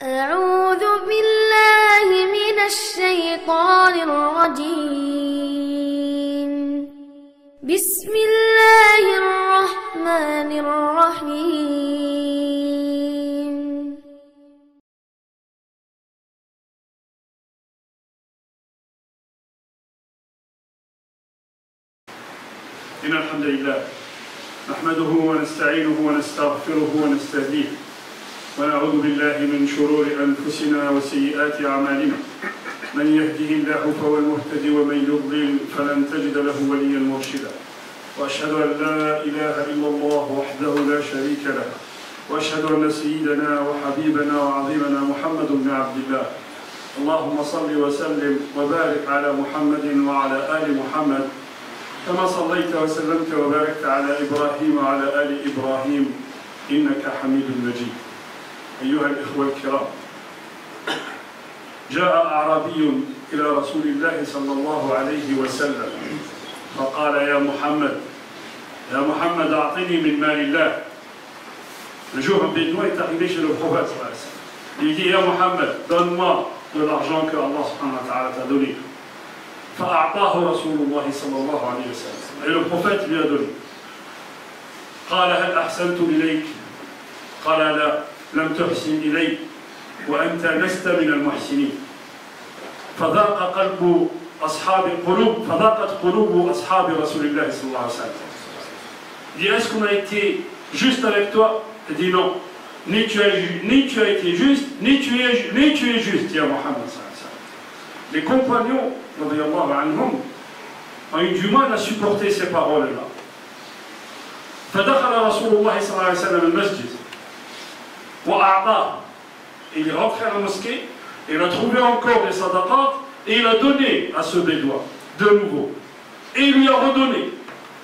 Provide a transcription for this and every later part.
أعوذ بالله من الشيطان الرجيم. بسم الله الرحمن الرحيم. إن الحمد لله نحمده ونستعينه ونستغفره ونستهديه ونعوذ بالله من شرور أنفسنا وسيئات أعمالنا. من يهده الله فهو المهتدي ومن يضلل فلن تجد له وليا مرشدا. وأشهد أن لا إله إلا الله وحده لا شريك له، وأشهد أن سيدنا وحبيبنا وعظيمنا محمد بن عبد الله. اللهم صل وسلم وبارك على محمد وعلى آل محمد كما صليت وسلمت وباركت على إبراهيم وعلى آل إبراهيم إنك حميد مجيد. أيها الإخوة الكرام، جاء أعرابي إلى رسول الله صلى الله عليه وسلم فقال: يا محمد أعطني من مال الله. Le jour, un bédouin est arrivé chez le prophète. Il dit: Ya Muhammad, donne-moi de l'argent que Allah subhanahu wa ta'ala t'a donné. فأعطاه رسول الله صلى الله عليه وسلم. Et le prophète lui a donné. قال: هل أحسنت إليك؟ قال: لا، لم تحسن إلي وأنت لست من المحسنين. فضاقت قلوب أصحاب رسول الله صلى الله عليه وسلم. Il dit: est-ce qu'on a été juste avec toi? Il dit: non, ni tu as été juste, ni tu es juste, ya Muhammad. Les compagnons anhum, ont eu du mal à supporter ces paroles-là. فدخل رسول الله صلى الله عليه وسلم المسجد وأعطاه. Il est rentré à la mosquée, il a trouvé encore des sadaqat et il a donné à ce bédouin de nouveau. Et il lui a redonné.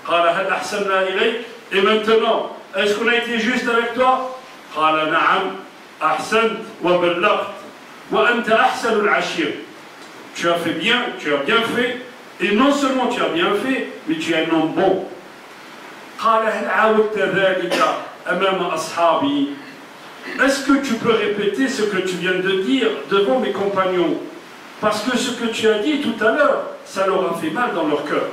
قال هل أحسننا إليك? Et maintenant, est-ce qu'on a été juste avec toi? قال نعم أحسنت وبلغت وأنت أحسن العشير. Tu as fait bien, tu as bien fait, et non seulement tu as bien fait, mais tu es un homme bon. قال هل عاودت ذلك أمام أصحابي? Est-ce que tu peux répéter ce que tu viens de dire devant mes compagnons? Parce que ce que tu as dit tout à l'heure, ça leur a fait mal dans leur cœur.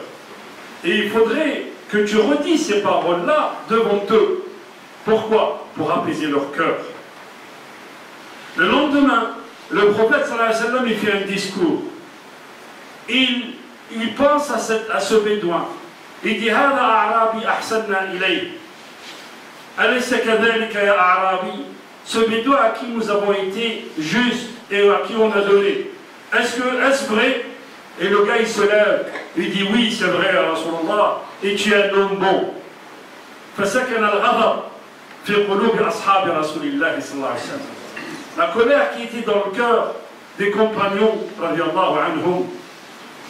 Et il faudrait que tu redis ces paroles-là devant eux. Pourquoi? Pour apaiser leur cœur. Le lendemain, le prophète sallallahu alayhi wa sallam, il fait un discours. Il pense à ce bédouin. Il dit: هذا أعرابي أحسننا إليه. أليس كذلك يا أعرابي? Ce bédouin à qui nous avons été justes et à qui on a donné. Est-ce vrai? Et le gars il se lève, il dit: oui, c'est vrai, ya Rasulallah, et tu es un homme bon. فسكن الغضب في قلوب أصحاب رسول الله صلى الله عليه وسلم. La colère qui était dans le cœur des compagnons radiyallahu anhum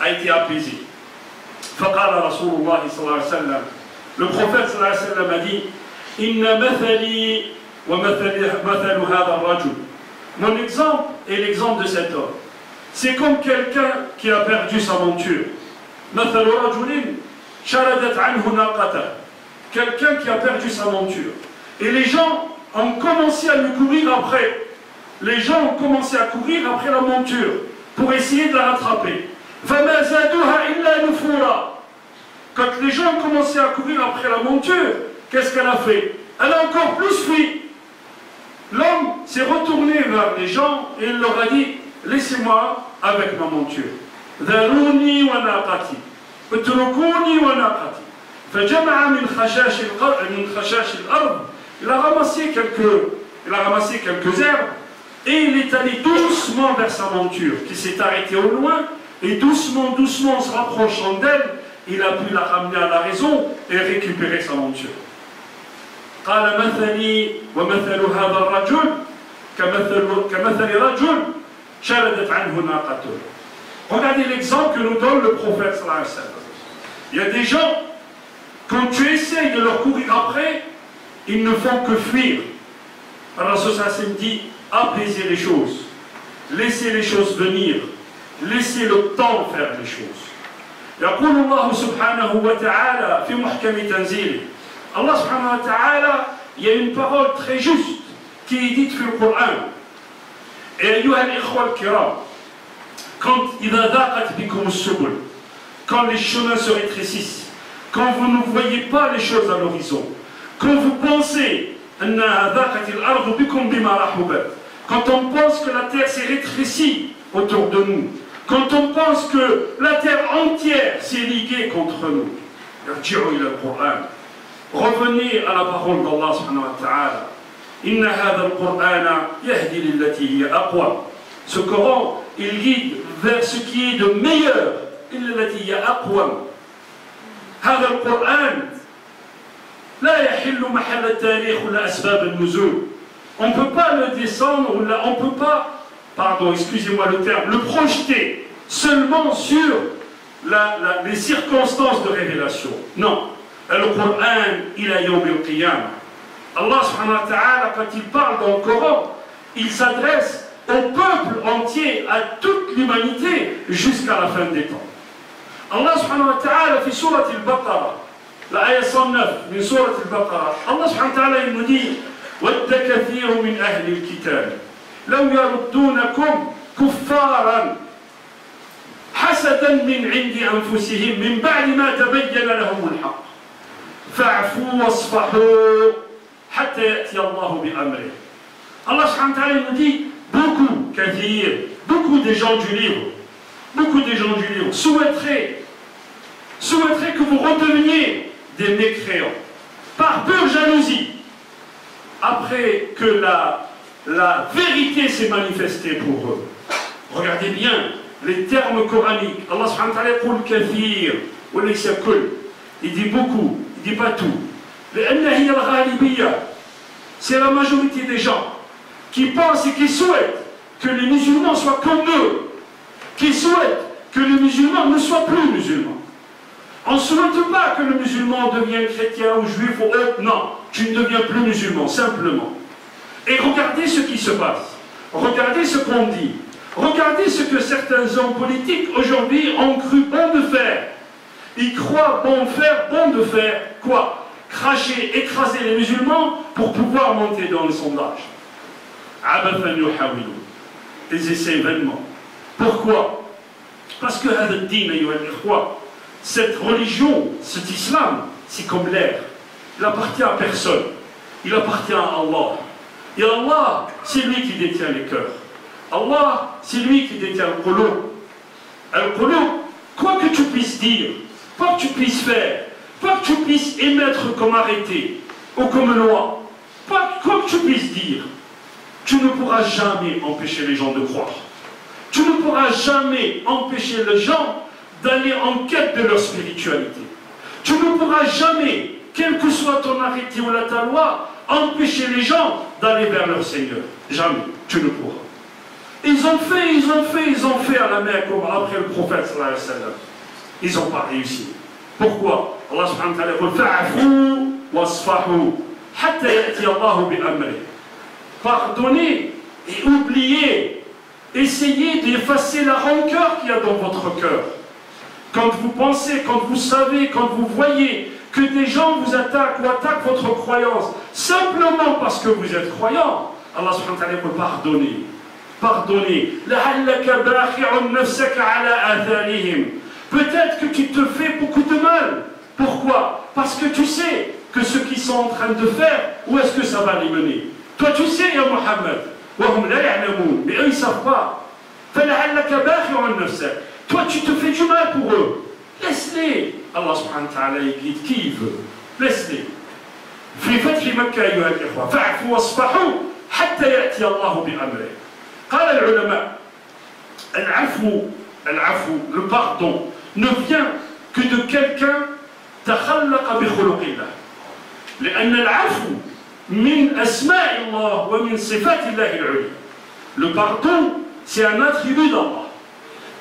a été apaisée. فقال رسول الله صلى الله عليه وسلم, le prophète صلى الله عليه وسلم a dit: إن مثلي ومثل هذا الرجل. Mon exemple est l'exemple de cet homme. C'est comme quelqu'un qui a perdu sa monture. مثل رجل شردت عنه ناقته. Quelqu'un qui a perdu sa monture. Et les gens ont commencé à lui courir après. Les gens ont commencé à courir après la monture pour essayer de la rattraper. فَمَا زَادُوهَا إِلَّا نُفُورًا. Quand les gens ont commencé à courir après la monture, qu'est-ce qu'elle a fait? Elle a encore plus fui. L'homme s'est retourné vers les gens et il leur a dit: laissez-moi avec ma monture. ذَرُونِي وَنَاقَتِي اتركوني وناقتي. فجمع من خشاش الأرض. Il a ramassé quelques herbes. Et il est allé doucement vers sa monture, qui s'est arrêtée au loin, et doucement, en se rapprochant d'elle, il a pu la ramener à la raison et récupérer sa monture. قال مثلي ومثل هذا الرجل كمثل رجل شردت عنه ناقته. Regardez l'exemple que nous donne le prophète sallallahu alayhi wa sallam. Il y a des gens, quand tu essayes de leur courir après, ils ne font que fuir. Alors Rasul sallallahu alayhi wa sallam dit: apaiser les choses, laisser les choses venir, laisser le temps faire les choses. يقول الله سبحانه وتعالى في محكم تنزيله. Allah subhanahu wa ta'ala, il y a une parole très juste qui est dite dans le Coran. Et أيها الإخوة الكرام, quand إذا ضاقت بكم السبل, quand les chemins se rétrécissent, quand vous ne voyez pas les choses à l'horizon, quand vous pensez أنها ضاقت الأرض بكم بما رحبت, quand on pense que la terre s'est rétrécie autour de nous, quand on pense que la terre entière s'est liguée contre nous, revenez à la parole d'Allah subhanahu wa ta'ala. Inna hadha al-Qur'ana yahdi lillati hiya aqwa. Ce Coran, il guide vers ce qui est de meilleur. Illati hiya aqwa. Hadha al-Qur'an la yahillu mahall al-tarikh wala asbab al-nuzul. On ne peut pas le descendre, on ne peut pas, pardon, excusez-moi le terme, le projeter seulement sur les circonstances de révélation. Non. Le Coran, il a yawm al-qiyamah. Allah subhanahu wa ta'ala, quand il parle dans le Coran, il s'adresse au peuple entier, à toute l'humanité, jusqu'à la fin des temps. Allah subhanahu wa ta'ala, في سورة البقرة, la ayah 109 من سورة البقرة, Allah subhanahu wa ta'ala, il nous dit وَدَّ كَثِيرٌ مِنْ أَهْلِ الْكِتَابِ لَوْ يَرُدُّونَكُمْ كُفَّارًا حَسَدًا مِنْ عِنْدِ أَنفُسِهِمْ مِنْ بَعْدِ مَا تَبَيَّنَ لَهُمُ الْحَقُّ فَاعْفُوا وَاصْفَحُوا حَتَّى يَأْتِيَ اللَّهُ بِأَمْرِهِ. Allah subhanahu wa ta'ala nous dit beaucoup, kathir, beaucoup des gens du livre, souhaiteraient que vous redeveniez des mécréants par pure jalousie après que la vérité s'est manifestée pour eux. Regardez bien les termes coraniques. Allah subhanahu wa ta'ala dit kathir, wa laysa kull. Il dit beaucoup, il dit pas tout. C'est la majorité des gens qui pensent et qui souhaitent que les musulmans soient comme eux, qui souhaitent que les musulmans ne soient plus musulmans. On ne souhaite pas que le musulman devienne chrétien ou juif ou autre. Non, tu ne deviens plus musulman, simplement. Et regardez ce qui se passe. Regardez ce qu'on dit. Regardez ce que certains hommes politiques aujourd'hui ont cru bon de faire. Ils croient bon de faire quoi? Cracher, écraser les musulmans pour pouvoir monter dans le sondage. Ils essaient vainement. Pourquoi? Parce que cette religion, cet islam, c'est comme l'air. Il appartient à personne. Il appartient à Allah. Et Allah, c'est lui qui détient les cœurs. Allah, c'est lui qui détient le qulub. Le qulub, quoi que tu puisses dire, quoi que tu puisses faire, quoi que tu puisses émettre comme arrêté ou comme loi, quoi que tu puisses dire, tu ne pourras jamais empêcher les gens de croire. Tu ne pourras jamais empêcher les gens d'aller en quête de leur spiritualité. Tu ne pourras jamais, quel que soit ton arrêté ou ta loi, empêcher les gens d'aller vers leur Seigneur. Jamais, tu ne pourras. Ils ont fait à la Mecque comme après le prophète sallallahu alayhi wa sallam. Ils n'ont pas réussi. Pourquoi? Allah subhanahu wa ta'ala dit fa'afu wasfahu hatta ya'ti Allahu bi amri. Pardonnez et oubliez. Essayez d'effacer la rancœur qu'il y a dans votre cœur. Quand vous pensez, quand vous savez, quand vous voyez que des gens vous attaquent ou attaquent votre croyance simplement parce que vous êtes croyant, Allah subhanahu wa ta'ala peut pardonner. Pardonner. Peut-être que tu te fais beaucoup de mal. Pourquoi? Parce que tu sais que ce qu'ils sont en train de faire, où est-ce que ça va les mener? Toi tu sais, ya Muhammad, mais eux ils ne savent pas. Toi tu te fais du mal pour eux. Laisse-les. Allah subhanahu wa ta'ala il guide qui il veut. Laisse-les. في فتح مكة أيها الإخوة فاعفوا واصفحوا حتى يأتي الله بأمره. قال العلماء العفو, le pardon, ne vient que de quelqu'un تخلق بخلق الله. لأن العفو من أسماء الله ومن صفات الله العليا. Le pardon, c'est un attribut d'Allah.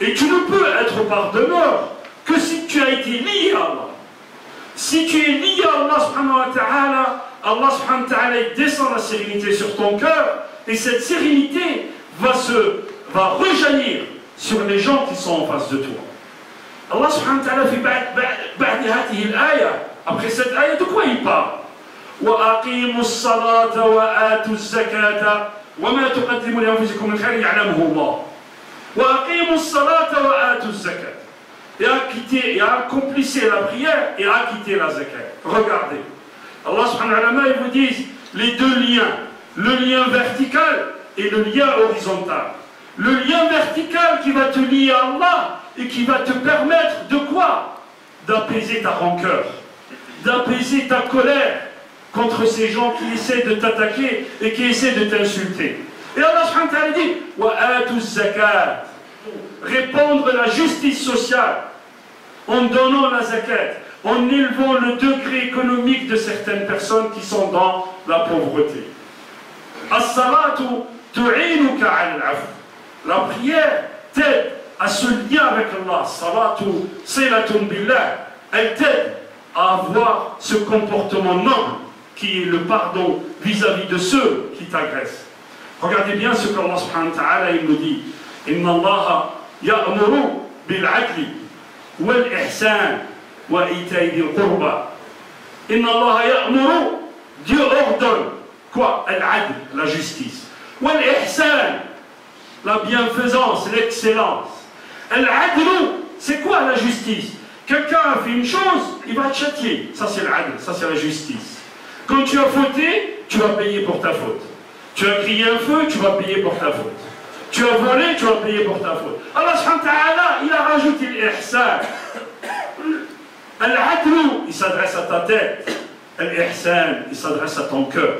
Et tu ne peux être pardonneur que si tu as été lié à Allah. Si tu es lié à Allah subhanahu wa ta'ala, Allah subhanahu wa ta'ala descend la sérénité sur ton cœur et cette sérénité va rejaillir sur les gens qui sont en face de toi. Allah subhanahu wa ta'ala fait après cette ayah, de quoi il parle? وَأَقِيمُوا الصَّلَاةَ وَآتُوا الزَّكَاةَ وما تقدموا لأنفسكم من خير يعلمه الله وأقيموا الصلاة وآتوا الزكاة. Et accomplissez la prière et acquittez la zakat. Regardez, Allah subhanahu wa ta'ala, il vous dit les deux liens, le lien vertical et le lien horizontal. Le lien vertical qui va te lier à Allah et qui va te permettre de quoi? D'apaiser ta rancœur, d'apaiser ta colère contre ces gens qui essaient de t'attaquer et qui essaient de t'insulter. Et Allah subhanahu wa ta'ala dit wa atu zakat, répandre la justice sociale en donnant la zakat, en élevant le degré économique de certaines personnes qui sont dans la pauvreté. As-salatu tu'inuka 'ala al-'afw. La prière t'aide à ce lien avec Allah. Salatu silatun billah. Elle t'aide à avoir ce comportement noble qui est le pardon vis-à-vis de ceux qui t'agressent. Regardez bien ce qu'Allah subhanahu wa ta'ala il nous dit. Inna Allah ya'muru bil-'adli wal-ihsan wa ita'i dhil-qurba. Inna Allah ya'muru, Dieu ordonne quoi? Al-'adl, la justice. Wal-ihsan, la bienfaisance, l'excellence. Al-'adl, c'est quoi la justice? Quelqu'un a fait une chose, il va te châtier. Ça c'est l'adl, ça c'est la justice. Quand tu as fauté, tu vas payer pour ta faute. Tu as crié un feu, tu vas payer pour ta faute. Tu as volé, tu vas payer pour ta faute. Allah subhanahu wa ta'ala, il a rajouté l'ihsan. Al-'adl, il s'adresse à ta tête. Al-ihsan, il s'adresse à ton cœur.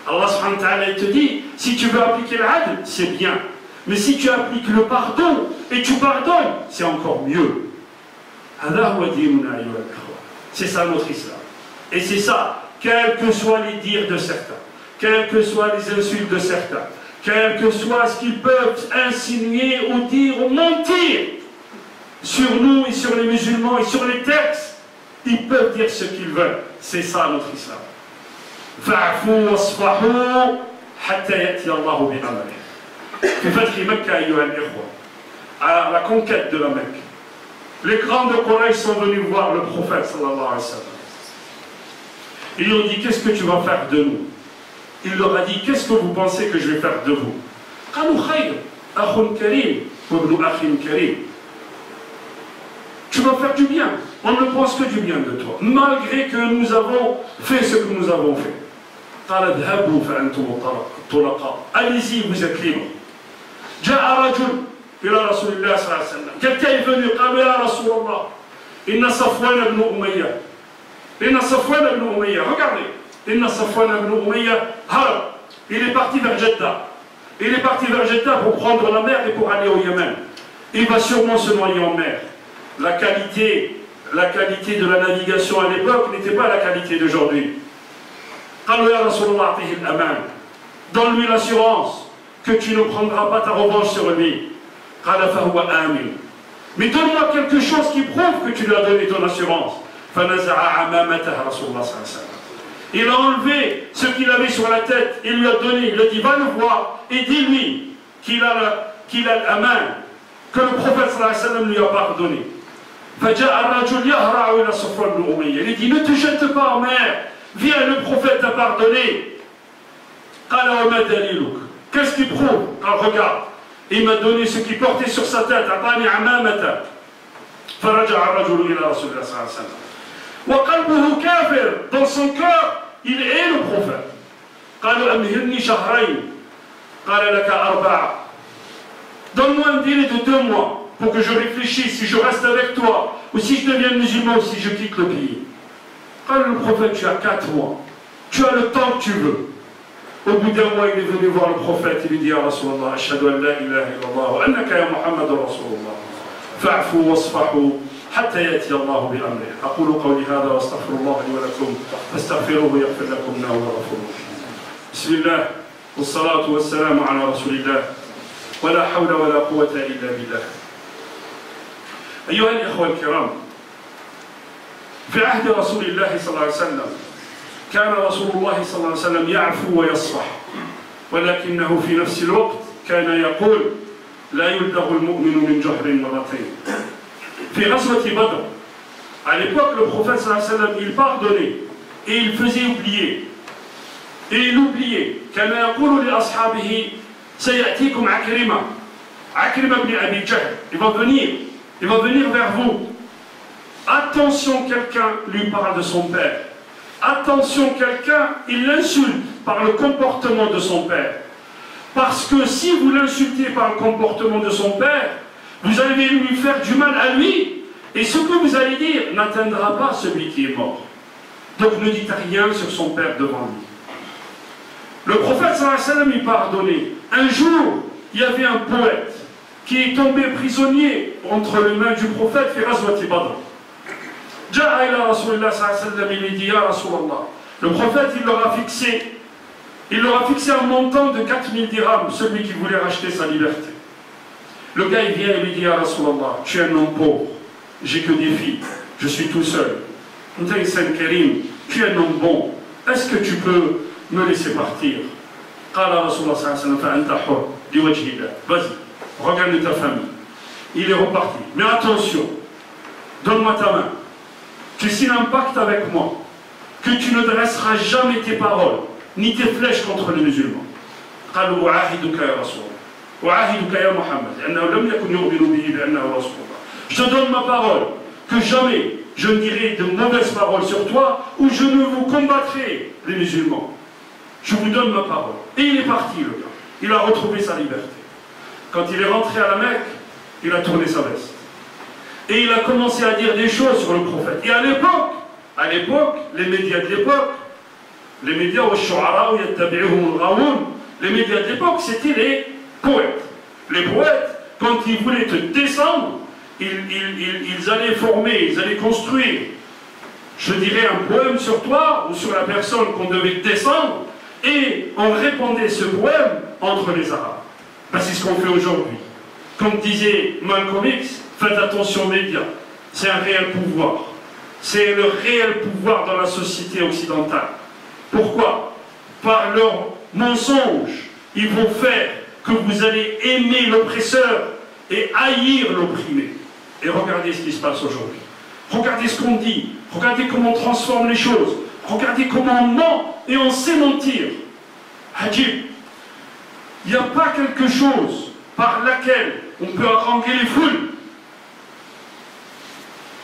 Allah subhanahu wa ta'ala, il te dit, si tu veux appliquer l'adl, c'est bien. Mais si tu appliques le pardon et tu pardonnes, c'est encore mieux. C'est ça notre islam. Et c'est ça, quels que soient les dires de certains, quelles que soient les insultes de certains, quel que soit ce qu'ils peuvent insinuer ou dire ou mentir sur nous et sur les musulmans et sur les textes, ils peuvent dire ce qu'ils veulent. C'est ça notre islam. Fa'fu wasfahu hatta ya'ti Allahu bi amrih. Fi fathi Makkah ayyuha al-ikhwa, à la conquête de la Mecque, les grands de Quraysh sont venus voir le prophète sallallahu alayhi wa sallam. Ils lui ont dit, qu'est-ce que tu vas faire de nous? Il leur a dit, qu'est-ce que vous pensez que je vais faire de vous? Tu vas faire du bien. On ne pense que du bien de toi, malgré que nous avons fait ce que nous avons fait. Allez-y, vous êtes libres. إلى رسول الله صلى الله عليه وسلم. Quelqu'un est venu, قال يا رسول الله إن صفوان بن أمية إن صفوان بن أمية regardez إن صفوان بن أمية هرب. Il est parti vers Jeddah. Il est parti vers Jeddah pour prendre la mer et pour aller au Yémen. Il va sûrement se noyer en mer. La qualité de la navigation à l'époque n'était pas la qualité d'aujourd'hui. قالوا يا رسول الله أعطيه الأمان. Donne-lui l'assurance que tu ne prendras pas ta revanche sur lui. Mais donne-moi quelque chose qui prouve que tu lui as donné ton assurance. Il a enlevé ce qu'il avait sur la tête, il lui a donné, il lui a dit va le voir et dis-lui qu'il a l'aman, que le prophète sallallahu alayhi wa sallam lui a pardonné. Il dit ne te jette pas en mer, viens, le prophète t'a pardonné. Qu'est-ce qui prouve? Alors regarde. Il m'a donné ce qu'il portait sur sa tête. أعطاني عمامة. فرجع الرجل إلى رسول الله صلى الله عليه وسلم. وقلبه كافر. Dans son cœur, il est le prophète. قالوا أمهلني شهرين. قال لك أربعة. Donne-moi un délai de 2 mois pour que je réfléchisse si je reste avec toi ou si je deviens musulman ou si je quitte le pays. قال le prophète, tu as 4 mois. Tu as le temps que tu veux. Au bout d'un mois, il est venu voir le prophète, il lui dit, Ya Rasulallah, ashhadu an la ilaha illallah, wa annaka ya Muhammad Rasulullah, fa'fu wasfahu, hatta yati Allahu bi amrih. Aqulu qawli hadha wa astaghfirullah li wa lakum, fastaghfiruhu yaghfir lakum innahu huwal ghafurur rahim. Bismillah, wassalatu wassalamu ala rasulillah, wa la hawla wa la quwwata illa billah. أيها الإخوة الكرام، في عهد رسول الله صلى الله عليه وسلم كان رسول الله صلى الله عليه وسلم يعفو ويصفح، ولكنه في نفس الوقت كان يقول لا يلدغ المؤمن من جحر مرتين. في غزوة بدر, à l'époque, le prophète sallallahu alayhi wa sallam, il pardonnait et il faisait oublier. Et il oubliait. كان يقول لأصحابه سيأتيكم عكرمة. عكرمة بن أبي جهل. Il va venir vers vous. Attention, quelqu'un lui parle de son père. Attention, quelqu'un, il l'insulte par le comportement de son père. Parce que si vous l'insultez par le comportement de son père, vous allez lui faire du mal à lui, et ce que vous allez dire n'atteindra pas celui qui est mort. Donc ne dites rien sur son père devant lui. Le prophète sallallahu alayhi wa sallam il pardonnait. Un jour, il y avait un poète qui est tombé prisonnier entre les mains du prophète fi ghazwati Badr. Ja'a ila Rasulillah sallallahu alayhi wa sallam, il lui dit, Ya Rasulallah. Le prophète, il leur a fixé un montant de 4000 dirhams, celui qui voulait racheter sa liberté. Le gars, il vient et lui dit, Ya Rasulallah, tu es un homme pauvre, j'ai que des filles, je suis tout seul. Tu es un homme bon, est-ce que tu peux me laisser partir? Vas-y, regarde ta famille. Il est reparti. Mais attention, donne-moi ta main. Tu signes un pacte avec moi, que tu ne dresseras jamais tes paroles, ni tes flèches contre les musulmans. Je te donne ma parole, que jamais je ne dirai de mauvaises paroles sur toi, ou je ne vous combattrai les musulmans. Je vous donne ma parole. Et il est parti, le gars. Il a retrouvé sa liberté. Quand il est rentré à la Mecque, il a tourné sa veste. Et il a commencé à dire des choses sur le prophète. Et à l'époque, les médias de l'époque, les médias les médias de l'époque, c'était les poètes. Les poètes, quand ils voulaient te descendre, ils allaient former, ils allaient construire, je dirais, un poème sur toi ou sur la personne qu'on devait descendre, et on répandait ce poème entre les Arabes. Ben, c'est ce qu'on fait aujourd'hui. Comme disait Malcolm X, faites attention aux médias, c'est un réel pouvoir. C'est le réel pouvoir dans la société occidentale. Pourquoi? Par leurs mensonges, ils vont faire que vous allez aimer l'oppresseur et haïr l'opprimé. Et regardez ce qui se passe aujourd'hui. Regardez ce qu'on dit. Regardez comment on transforme les choses. Regardez comment on ment et on sait mentir. Hajib, il n'y a pas quelque chose par laquelle on peut haranguer les foules.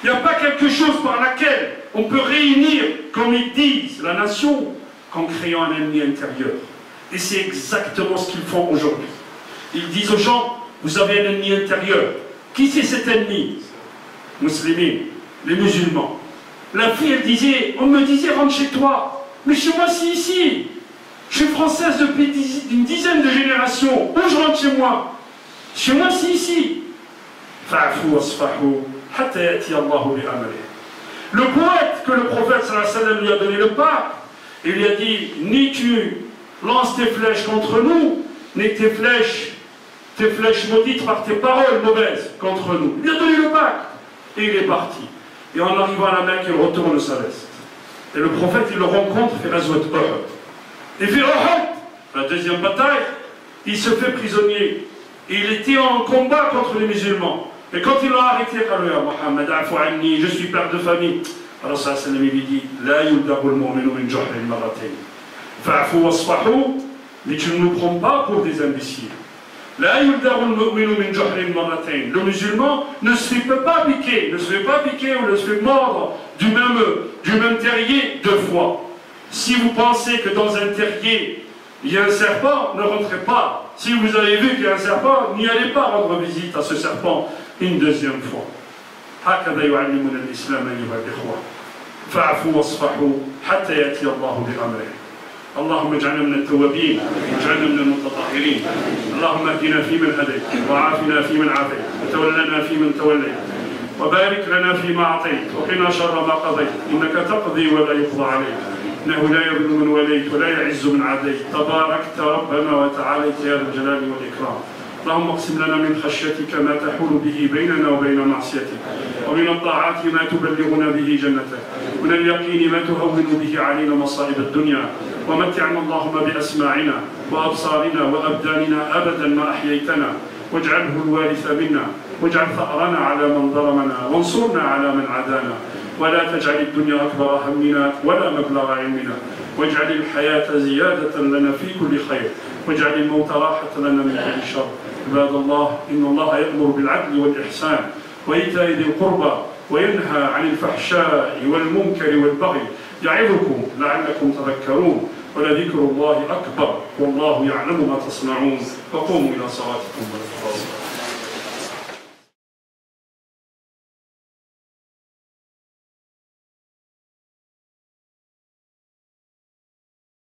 Il n'y a pas quelque chose par laquelle on peut réunir, comme ils disent, la nation, qu'en créant un ennemi intérieur. Et c'est exactement ce qu'ils font aujourd'hui. Ils disent aux gens, vous avez un ennemi intérieur. Qui c'est cet ennemi? Musulmans, les musulmans. La fille, elle disait, on me disait, rentre chez toi. Mais chez moi, c'est ici. Je suis française depuis une dizaine de générations. Où je rentre chez moi? Chez moi, c'est ici. Le poète que le prophète sallallahu alayhi wa sallam lui a donné le pacte, il lui a dit, ni tu lances tes flèches contre nous, ni tes flèches maudites par tes paroles mauvaises contre nous. Il lui a donné le pacte. Et il est parti. Et en arrivant à la Mecque, il retourne sa veste. Et le prophète, il le rencontre, fait Ghazwat Uhud. Et fait Uhud, la deuxième bataille, il se fait prisonnier. Et il était en combat contre les musulmans. Et quand ils l'ont arrêté, Mohammed, je suis père de famille. Alors ça, c'est le lui dit, La yuldabul mu'minu min juhlin marratayn. Fa'fu wasfahu, mais tu ne nous prends pas pour des imbéciles. La yuldabul mu'minu min juhlin marratayn. Le musulman ne se fait pas piquer, ou ne se fait mordre du même terrier deux fois. Si vous pensez que dans un terrier, il y a un serpent, ne rentrez pas. Si vous avez vu qu'il y a un serpent, n'y allez pas rendre visite à ce serpent une deuxième fois. هكذا يعلمنا الإسلام أيها الإخوة. فاعفوا واصفحوا حتى يأتي الله بأمره. اللهم اجعلنا من التوابين واجعلنا من المتطهرين. اللهم اهدنا فيمن هديت وعافنا فيمن عافيت وتولنا فيمن توليت وبارك لنا فيما أعطيت وقنا شر ما قضيت إنك تقضي ولا يقضى عليك إنه لا يذل من وليت ولا يعز من عاديت تباركت ربنا وتعاليت يا ذا الجلال والإكرام. اللهم اقسم لنا من خشيتك ما تحول به بيننا وبين معصيتك ومن الطاعات ما تبلغنا به جنتك ومن اليقين ما تهون به علينا مصائب الدنيا ومتعنا اللهم بأسماعنا وأبصارنا وأبداننا أبدا ما أحييتنا واجعله الوارث منا واجعل ثأرنا على من ظلمنا وانصرنا على من عادانا ولا تجعل الدنيا أكبر همنا ولا مبلغ علمنا واجعل الحياة زيادة لنا في كل خير، واجعل الموت راحة لنا من كل شر. عباد الله، إن الله يأمر بالعدل والإحسان وإيتاء ذي القربى وينهى عن الفحشاء والمنكر والبغي يعظكم لعلكم تذكرون. ولذكر الله أكبر والله يعلم ما تصنعون. وقوموا إلى صلاتكم.